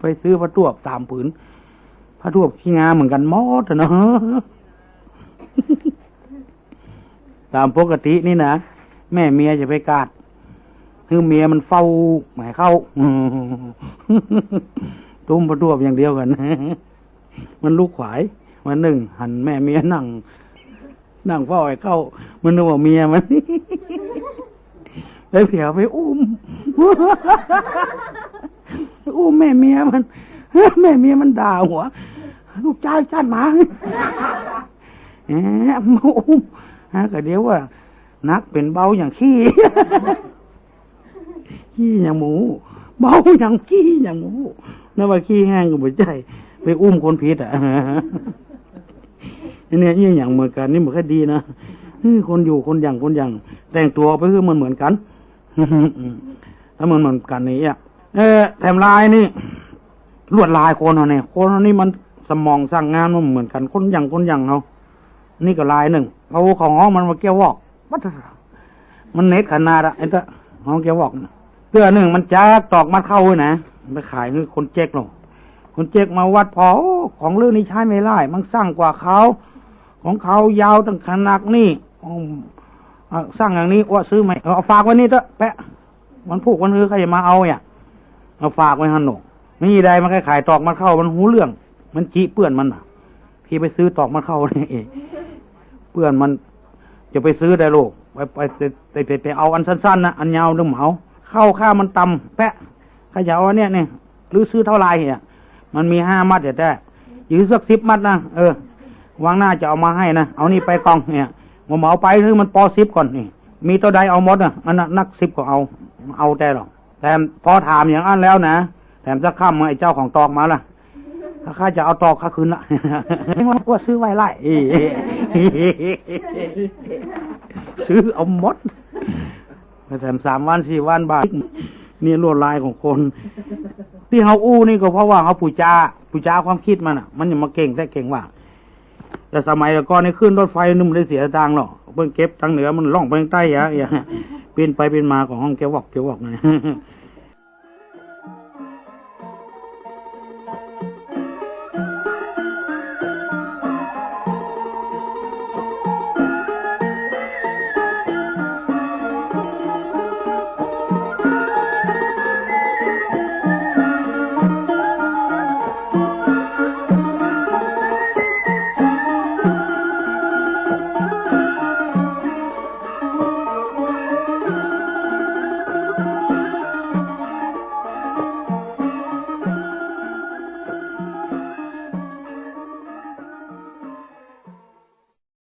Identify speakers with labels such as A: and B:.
A: ไปซื้อผ้าตัว3 ผืนผ้าตัวขี้งาเหมือนกันหมดเนาะตามปกตินี่นะแม่เมียจะไปกาดคือเมียมันเฝ้าหมายเข้าตุ้มผ้าตัวอย่างเดียวกันมันลูกขวายวันหนึ่งหันแม่เมียนั่งเฝ้าไอ้เข้ามันนึกว่าเมียมันเลยเผียวไปอุ้มแม่เมียมันแม่เมียมันด่าหัวลูกชายชาติหมามาอุ้มก็เดี๋ยวว่านักเป็นเบาอย่างขี้อย่างหมูเบาอย่างขี้อย่างหมูนั่นว่าขี้แห้งกับหัวใจไปอุ้มคนผิดเนี่ยยิ่งอย่างเหมือนกันนี่มันก็ดีนะคนอยู่คนอย่างแต่งตัวไปคือมันเหมือนกันถ้ามันเหมือนกันนี่แถมลายนี่ลวดลายคนเนี่ยคนนี่มันสมองสั่งงานมันเหมือนกันคนอย่างเขานี่ก็ลายหนึ่งเอาของห้องมันมาเกี่ยววอกมันเน็ตขนาดไอ้เจ้าห้องเกี่ยววอกเพื่อหนึ่งมันจ้าตอกมัดเข้านะไปขายคือคนเจ๊กหรอกคนเจ๊กมาวัดพอของเรื่องนี้ใช้ไม่ได้มันสร้างกว่าเขาของเขายาวตั้งขนาดนี่สร้างอย่างนี้ว่าซื้อไหมเอาฝากไว้นี่เถอะแปะมันพูกมันใครจะมาเอาเนี่ยเอาฝากไว้ฮันโนนี่ใดมันขายตอกมันเข้ามันหูเรื่องมันจีเปื่อนมันพี่ไปซื้อตอกมันเข้าเนี่ยเปื่อนมันจะไปซื้อได้โลกไปเอาอันสั้นๆนะอันยาวนึกเหมาเข้าค่ามันต่ำแปะขยาวเนี่ยหรือซื้อเท่าไรเนี่ยมันมี5 มัดแต่ยื้อสัก10 มัดนะวางหน้าจะเอามาให้นะเอานี่ไปกองเนี่ยเหมาไปคือมันปอ10ก่อนนี่มีตัวใดเอาหมดมันนัก10ก็เอาแต่หรอกแต่พอถามอย่างนั้นแล้วนะแถมสักค่ำไอ้เจ้าของตอกมาล่ะถ้าข้าจะเอาตอกข้าคืนละมันก็ซื้อไว้ไล่ซื้อเอาหมดแถม3 วัน 4 วันบาทนี่ลวดลายของคนที่เขาอู้นี่ก็เพราะว่าเขาผู้จ้าความคิดมันอย่ามาเก่งแต่เก่งว่าแต่สมัยก่อนนี่ขึ้นรถไฟนุ่มได้เสียตังค์หรอกเพิ่งเก็บทางเหนือมันล่องไปทางใต้เป็นไปเป็นมาของห้องเกี่ยววอกนะ